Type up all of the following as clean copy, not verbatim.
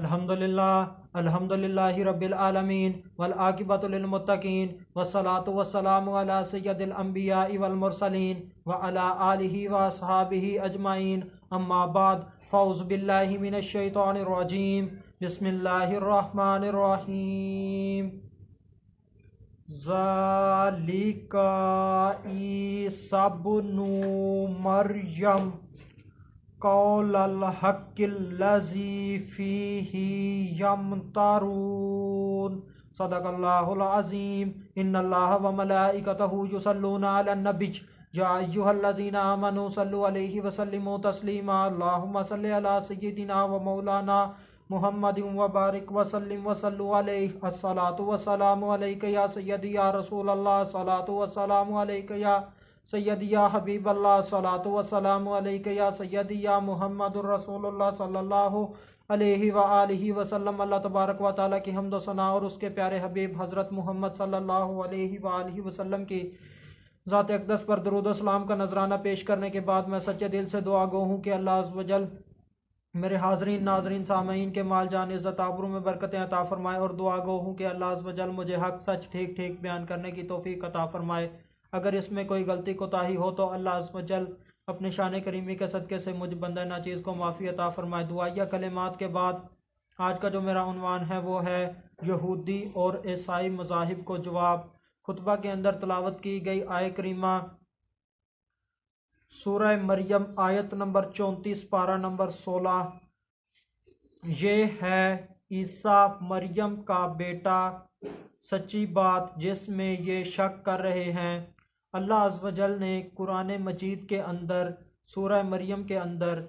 الحمدللہ رب العالمین والعاقبۃ للمتقین والصلاۃ والسلام علی سید الانبیاء والمرسلین وعلی آلہ واصحابہ اجمعین اما بعد فاعوذ باللہ من الشیطان الرجیم بسم اللہ الرحمن الرحیم ذالک عیسی ابن مریم قول الحق الذی فیہ یمترون صدق اللہ العظیم ان اللہ وملائکتہ یصلون علی النبی یا ایہا الذین آمنوا صلوا علیہ وسلموا تسلیما اللہم صل علی سیدنا و مولانا محمد وبارک وسلم وصلوا علیہ الصلاۃ والسلام علیک یا سیدی یا رسول اللہ الصلاۃ والسلام علیک یا سیدی یا حبیب اللہ صلاۃ والسلام علیک یا سیدی یا محمد الرسول اللہ صلی اللہ علیہ وآلہ وسلم۔ اللہ تبارک و تعالیٰ کی حمد و ثنا اور اس کے پیارے حبیب حضرت محمد صلی اللہ علیہ وآلہ وسلم کی ذات اقدس پر درود و سلام کا نذرانہ پیش کرنے کے بعد میں سچے دل سے دعا گو ہوں کہ اللہ عز و جل میرے حاضرین ناظرین سامعین کے مال جان عزت آبرو میں برکتیں عطا فرمائے، اور دعا گو ہوں کہ اللہ عز و جل مجھے حق سچ ٹھیک ٹھیک بیان کرنے کی توفیق عطا فرمائے۔ اگر اس میں کوئی غلطی کوتاہی ہو تو اللہ عز و جل اپنے شان کریمی کے صدقے سے مجھ بندہ ناچیز کو معافی عطا فرمائے۔ دعائیہ کلمات کے بعد آج کا جو میرا عنوان ہے وہ ہے یہودی اور عیسائی مذاہب کو جواب۔ خطبہ کے اندر تلاوت کی گئی آیہ کریمہ سورہ مریم آیت نمبر 34 پارہ نمبر 16، یہ ہے عیسیٰ مریم کا بیٹا، سچی بات جس میں یہ شک کر رہے ہیں۔ اللہ عز و جل نے قرآن مجید کے اندر سورہ مریم کے اندر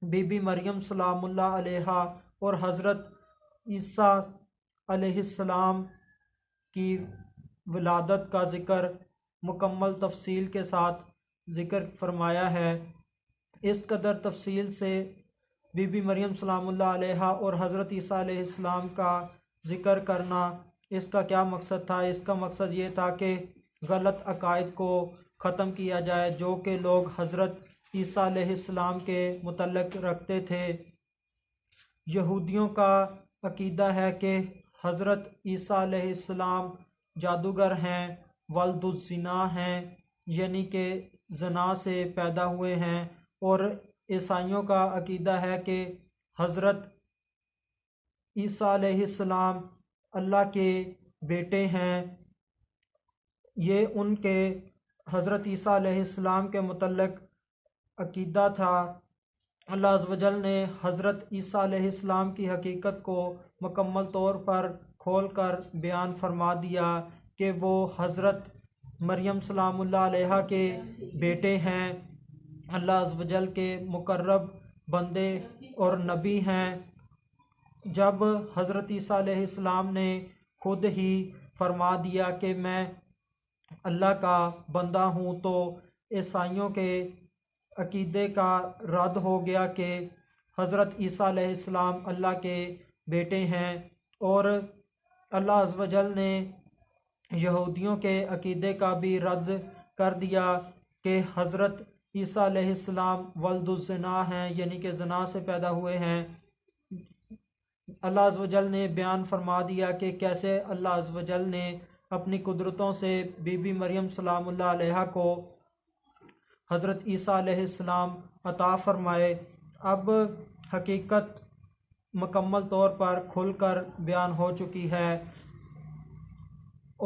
بی بی مریم سلام اللہ علیہا اور حضرت عیسیٰ علیہ السلام کی ولادت کا ذکر مکمل تفصیل کے ساتھ ذکر فرمایا ہے۔ اس قدر تفصیل سے بی بی مریم سلام اللہ علیہا اور حضرت عیسیٰ علیہ السلام کا ذکر کرنا، اس کا کیا مقصد تھا؟ اس کا مقصد یہ تھا کہ غلط عقائد کو ختم کیا جائے جو کہ لوگ حضرت عیسیٰ علیہ السلام کے متعلق رکھتے تھے۔ یہودیوں کا عقیدہ ہے کہ حضرت عیسیٰ علیہ السلام جادوگر ہیں، ولد الزنا ہیں، یعنی کہ زنا سے پیدا ہوئے ہیں، اور عیسائیوں کا عقیدہ ہے کہ حضرت عیسیٰ علیہ السلام اللہ کے بیٹے ہیں۔ یہ ان کے حضرت عیسیٰ علیہ السلام کے متعلق عقیدہ تھا۔ اللہ عز و جل نے حضرت عیسیٰ علیہ السلام کی حقیقت کو مکمل طور پر کھول کر بیان فرما دیا کہ وہ حضرت مریم سلام اللہ علیہا کے بیٹے ہیں، اللہ عز و جل کے مقرب بندے اور نبی ہیں۔ جب حضرت عیسیٰ علیہ السلام نے خود ہی فرما دیا کہ میں اللہ کا بندہ ہوں تو عیسائیوں کے عقیدے کا رد ہو گیا کہ حضرت عیسیٰ علیہ السلام اللہ کے بیٹے ہیں، اور اللہ عز و جل نے یہودیوں کے عقیدے کا بھی رد کر دیا کہ حضرت عیسیٰ علیہ السلام ولد الزنا ہیں، یعنی کہ زنا سے پیدا ہوئے ہیں۔ اللہ عز و جل نے بیان فرما دیا کہ کیسے اللہ عز و جل نے اپنی قدرتوں سے بی بی مریم سلام اللہ علیہا کو حضرت عیسیٰ علیہ السلام عطا فرمائے۔ اب حقیقت مکمل طور پر کھل کر بیان ہو چکی ہے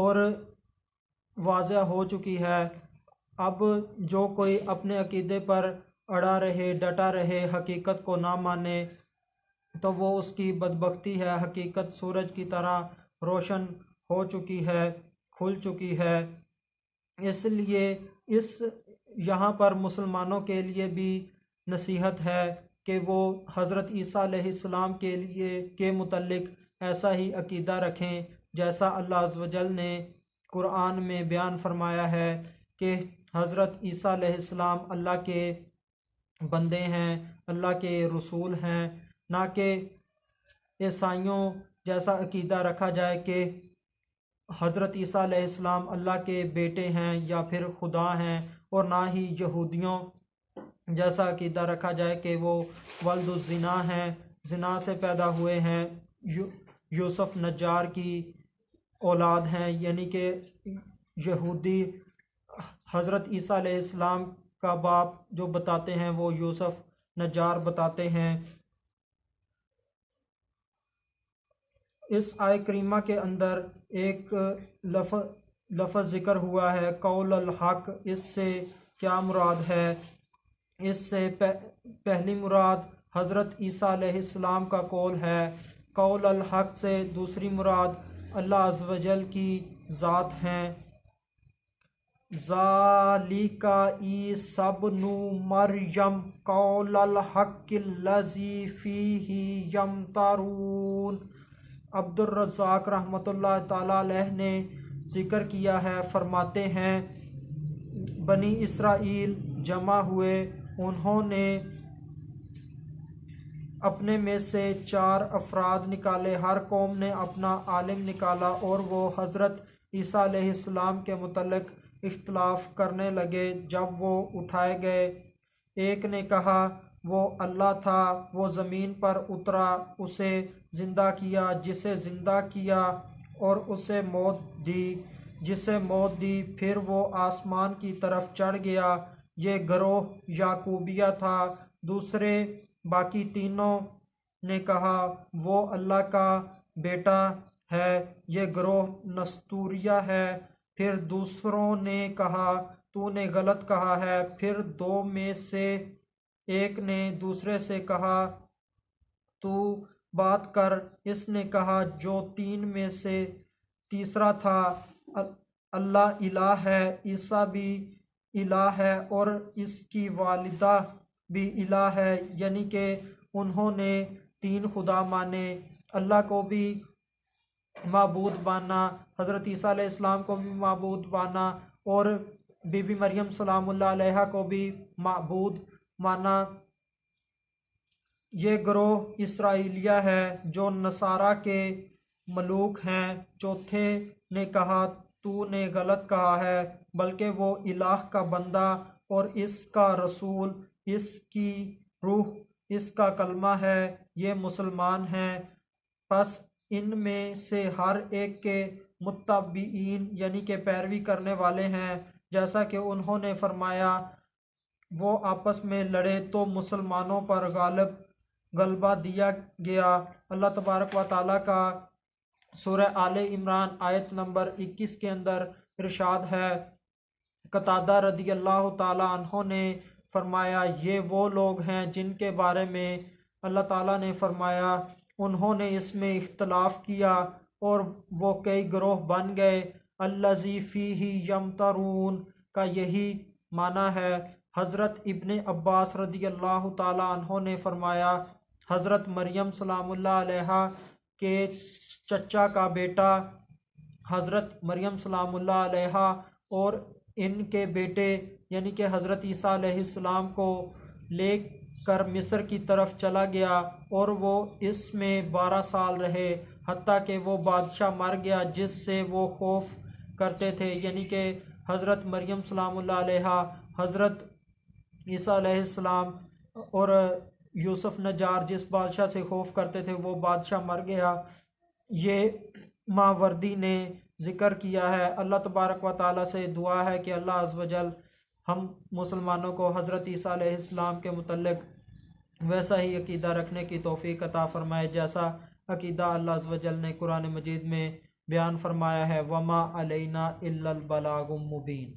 اور واضح ہو چکی ہے۔ اب جو کوئی اپنے عقیدے پر اڑا رہے، ڈٹا رہے، حقیقت کو نہ مانے تو وہ اس کی بدبختی ہے۔ حقیقت سورج کی طرح روشن ہو چکی ہے، کھل چکی ہے۔ اس لیے یہاں پر مسلمانوں کے لیے بھی نصیحت ہے کہ وہ حضرت عیسیٰ علیہ السلام کے متعلق ایسا ہی عقیدہ رکھیں جیسا اللہ عز و جل نے قرآن میں بیان فرمایا ہے کہ حضرت عیسیٰ علیہ السلام اللہ کے بندے ہیں، اللہ کے رسول ہیں، نہ کہ عیسائیوں جیسا عقیدہ رکھا جائے کہ حضرت عیسیٰ علیہ السلام اللہ کے بیٹے ہیں یا پھر خدا ہیں، اور نہ ہی یہودیوں جیسا عقیدہ رکھا جائے کہ وہ ولد الزنا ہیں زنا سے پیدا ہوئے ہیں، یوسف نجار کی اولاد ہیں، یعنی کہ یہودی حضرت عیسیٰ علیہ السلام کا باپ جو بتاتے ہیں وہ یوسف نجار بتاتے ہیں۔ اس آیہ کریمہ کے اندر ایک لفظ ذکر ہوا ہے قول الحق، اس سے کیا مراد ہے؟ اس سے پہلی مراد حضرت عیسیٰ علیہ السلام کا قول ہے۔ قول الحق سے دوسری مراد اللہ عز و جل کی ذات ہیں۔ ذالک عیسی ابن مریم قول الحق الذی فیہ یمترون۔ عبد الرزاق رحمۃ اللہ تعالی علیہ نے ذکر کیا ہے، فرماتے ہیں بنی اسرائیل جمع ہوئے، انہوں نے اپنے میں سے 4 افراد نکالے، ہر قوم نے اپنا عالم نکالا اور وہ حضرت عیسیٰ علیہ السلام کے متعلق اختلاف کرنے لگے۔ جب وہ اٹھائے گئے، ایک نے کہا وہ اللہ تھا، وہ زمین پر اترا، اسے زندہ کیا، جسے زندہ کیا اور اسے موت دی، جسے موت دی، پھر وہ آسمان کی طرف چڑھ گیا۔ یہ گروہ یعقوبیہ تھا۔ دوسرے باقی تینوں نے کہا وہ اللہ کا بیٹا ہے، یہ گروہ نستوریہ ہے۔ پھر دوسروں نے کہا تو نے غلط کہا ہے۔ پھر 2 میں سے ایک نے دوسرے سے کہا تو بات کر، اس نے کہا جو 3 میں سے تیسرا تھا، اللہ الہ ہے، عیسیٰ بھی الہ ہے اور اس کی والدہ بھی الہ ہے، یعنی کہ انہوں نے 3 خدا مانے، اللہ کو بھی معبود مانا، حضرت عیسیٰ علیہ السلام کو بھی معبود مانا اور بی بی مریم سلام اللہ علیہا کو بھی معبود مانا۔ یہ گروہ اسرائیلیہ ہے جو نصارہ کے ملوک ہیں۔ چوتھے نے کہا تو نے غلط کہا ہے، بلکہ وہ الہ کا بندہ اور اس کا رسول، اس کی روح، اس کا کلمہ ہے، یہ مسلمان ہیں۔ پس ان میں سے ہر ایک کے متبعین یعنی کہ پیروی کرنے والے ہیں، جیسا کہ انہوں نے فرمایا۔ وہ آپس میں لڑے تو مسلمانوں پر غلبہ دیا گیا۔ اللہ تبارک و تعالیٰ کا سورہ آل عمران آیت نمبر 21 کے اندر ارشاد ہے، قتادہ رضی اللہ تعالیٰ عنہ نے فرمایا یہ وہ لوگ ہیں جن کے بارے میں اللہ تعالیٰ نے فرمایا انہوں نے اس میں اختلاف کیا اور وہ کئی گروہ بن گئے۔ الذی فیہ یمترون کا یہی معنی ہے۔ حضرت ابن عباس رضی اللہ تعالیٰ عنہ نے فرمایا حضرت مریم سلام اللہ علیہا کے چچا کا بیٹا حضرت مریم سلام اللہ علیہا اور ان کے بیٹے یعنی کہ حضرت عیسیٰ علیہ السلام کو لے کر مصر کی طرف چلا گیا اور وہ اس میں 12 سال رہے، حتیٰ کہ وہ بادشاہ مر گیا جس سے وہ خوف کرتے تھے، یعنی کہ حضرت مریم سلام اللہ علیہا، حضرت عیسیٰ علیہ السلام اور یوسف نجار جس بادشاہ سے خوف کرتے تھے وہ بادشاہ مر گیا۔ یہ ماوردی نے ذکر کیا ہے۔ اللہ تبارک و تعالیٰ سے دعا ہے کہ اللہ عز و جل ہم مسلمانوں کو حضرت عیسیٰ علیہ السلام کے متعلق ویسا ہی عقیدہ رکھنے کی توفیق عطا فرمائے جیسا عقیدہ اللہ عز و جل نے قرآن مجید میں بیان فرمایا ہے، وَمَا عَلَيْنَا إِلَّا الْبَلَاغُ الْمُبِينُ۔